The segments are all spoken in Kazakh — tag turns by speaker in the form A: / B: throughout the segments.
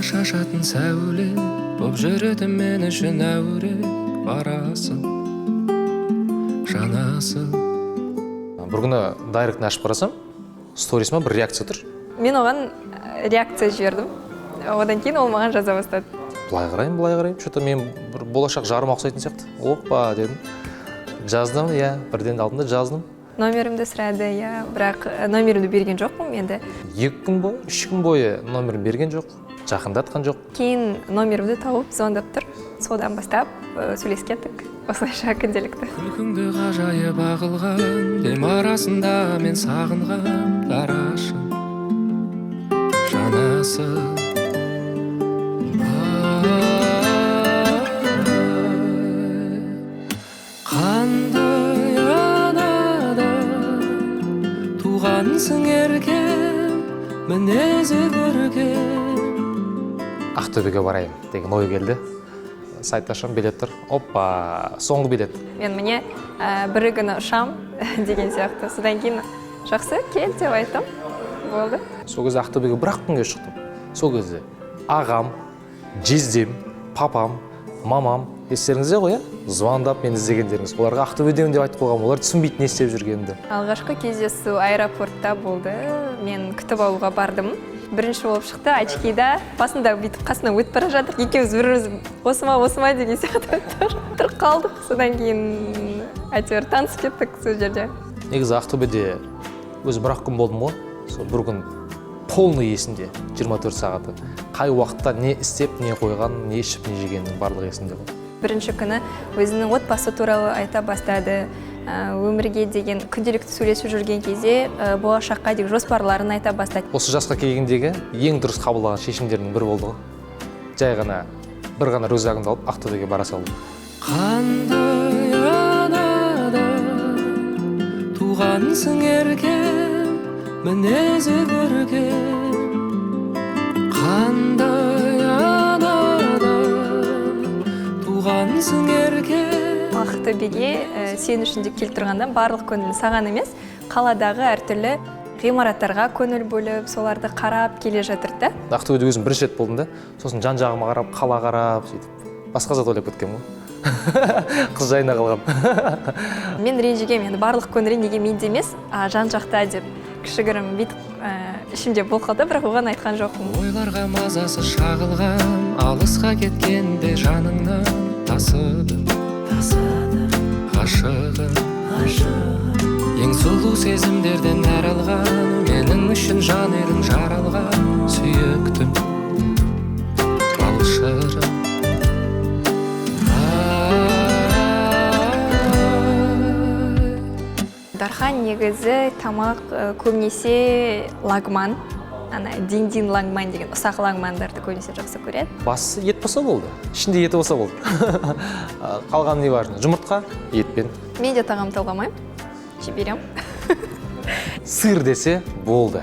A: шашатын сәуле боп жүреді мен үшін әуре барасың жанасың.
B: Бір күні дайректін ашып қарасам, сторисіма бір реакция тұр.
C: Мен оған реакция жібердім. Одан кейін ол маған жаза бастады.
B: Былай қарайым, что-то мен бір болашақ жарыма ұқсайтын сияқты. Опа дедім. Жаздым, бірден алдында жаздым.
C: Номерімді сұрады, бірақ номерімді берген жоқпын енді.
B: 2 күн бойы, 3 күн бойы номерін берген жоқ, жақындатқан жоқ.
C: Кейін номерімді тауып, звондап тұр. Содан бастап сөйлесіп кеттік. Осылайша күнделікті.
A: Күлкіңді ғажайып ағылған, дем арасында мен сағынған дарашың жанасың. Қандай анадан туғансың еркем, мінезі көркем.
B: Ақтөбеге барайын деген ой келді. Сайт ашам, билет тұр. Опа, соңғы билет.
C: Мен міне бір күні ұшам деген сияқты. Содан кейін жақсы кел деп айттым. Болды.
B: Сол кезде Ақтөбеге бір-ақ күнге шықтым. Сол кезде ағам, жездем, папам, мамам, естеріңізде ғой, звондап мен іздегендеріңіз. Оларға Ақтөбедемін деп айтып қойғам, олар түсінбейді не істеп жүргенімді.
C: Алғашқы кездесу аэропортта болды. Мен күтіп алуға бардым. Бірінші болып шықты, очкида. Басында бүйтіп қасынан өтіп бара жатыр. Екеуміз бір-біріміз осыма деген сияқты тұрып қалдық. Содан кейін әйтеуір танысып кеттік сол жерде.
B: Негізі Ақтөбеде өзі бір-ақ күн болдым ғой. Сол бір күн полный есімде, 24 сағаты. Қай уақытта не істеп, не қойған, не ішіп, не жегеннің барлығы есімде болды.
C: Бірінші күні өзінің отбасы туралы айта бастады. Өмірге деген күнделікті сөйлесіп жүрген кезде болашаққа деген жоспарларын айта бастады.
B: Осы жасқа келгендегі ең дұрыс қабылдаған шешімдердің бірі болды ғой. Жай ғана бір ғана рюкзагымды алып Ақтөбеге бара салдым.
A: Қандай анадан туғансың еркем, мінезі көркем. Қандай анадан туғансың еркем.
C: Ақтөбеге сен үшін деп келіп тұрғанда барлық көңіл саған емес, қаладағы әртүрлі ғимараттарға көңіл бөліп, соларды қарап келе жатырды.
B: Ақтөбеде өзім бірінші рет болдым да, сосын жан-жағыма қарап, қала қарап, сөйтіп басқа зат ойлап кеткенмін ғой. Қыз жайына қалғам.
C: Мен ренжігем, енді барлық көңілі неге менде емес, жан-жақта деп кішігірім бүйтіп ішімде болғанда, бірақ оған айтқан жоқпын.
A: Ойларға мазасы шағылған, алысқа кеткенде жаныңнан тасыдым ғашығым. Ең сұлу сезімдерден әр алған, менің үшін жан едің жаралған, сүйіктім балшырым.
C: Дархан негізі тамақ көбінесе лагман, дин лагман деген ұсақ лагмандарды көбінесе жақсы көреді.
B: Басы ет болса болды, ішінде еті болса болды. Қалған не важно, жұмыртқа, етпен.
C: Мен де тағам талғамаймын, жіберем.
B: Сыр десе болды,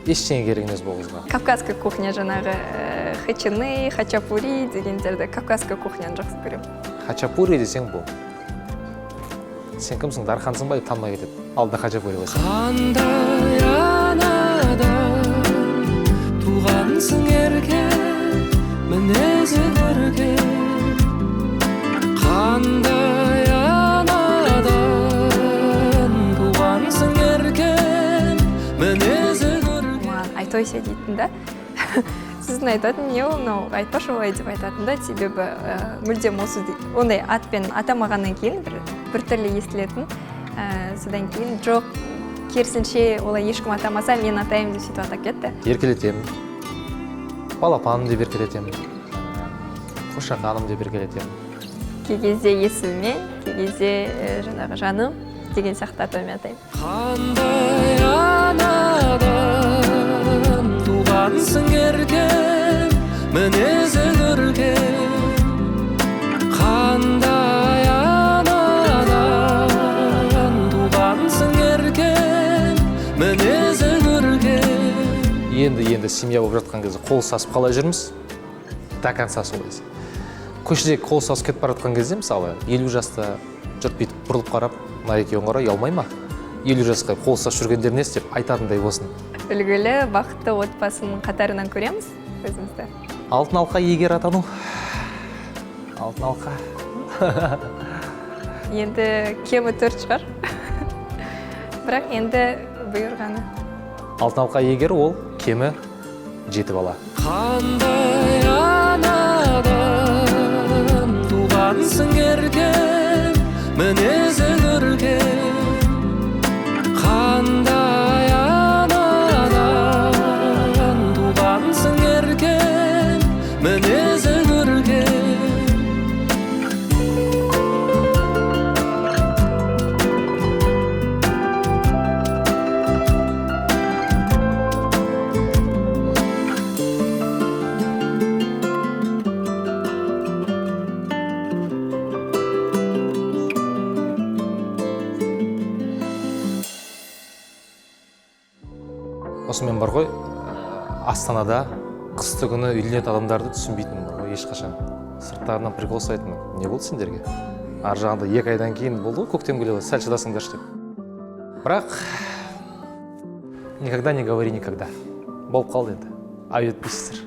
B: ештеңе керек емес бұл қызға.
C: Кавказская кухня жаңағы хачины, хачапури дегендерді кавказская кухняны жақсы көремін.
B: Хачапури десең бұл. Сен кімсің, Дархансың ба деп танымай кетеді. Алдында хачапури болса.
A: Қандай анадан туғансың еркем, мінезі көркем. Қандай анадан туғансың еркем, мінезі көркем.
C: Маған айтойся дейтін да. Сіздің айтатын не ол, айтпашы олай деп айтатын да, себебі мүлдем осы ондай атпен атамағаннан кейін бір түрлі естілетін. Содан кейін жоқ, керісінше олай ешкім атамаса, мен атайым деп сөйтіп атап кетті.
B: Еркелетемін, балапаным деп еркелетемін, қошақаным деп еркелетемін.
C: Кей кезде есіміме, кей кезде жаңағы жаным деген сияқты атаумен атаймын.
A: Қандай анадан туғансың еркем, мінезі көркем. Қандай анадан туғансың еркем, мінезі көркем.
B: Енді семья болып жатқан кезде қол сасып қалай жүрміз? До конца солай. Көшеде қол сасып кетіп бара жатқан кезде, мысалы, 50 жаста жұрт бүйтіп бұрылып қарап, мына екеуің қарай ұялмай ма? 50 жасқа қол сасып жүргендер не істеп айтатындай болсын.
C: Үлгілі, бақытты отбасының қатарынан көреміз өзімізді.
B: Алтын алқа иегері атану. Алтын алқа.
C: Енді кемі 4 шығар. Бірақ енді бұйырғаны.
B: Алтын алқа иегері ол кемі 7 бала.
A: Қандай анадан туғансың еркем, мінезі көркем. Қандай анадан туғансың еркем, мінезі көркем.
B: Осымен бар ғой, Астанада қысты күні үйленетін адамдарды түсінбейтінмін бар ғой, ешқашан. Сырттарынан прикол ұстайтынмын. Не болды сендерге? Ар жағында 2 айдан кейін болды ғой, көктем келеді, сәл шыдасыңдаршы деп. Бірақ никогда не говори никогда. Болып қалды енді. Ай өтпейсіздер.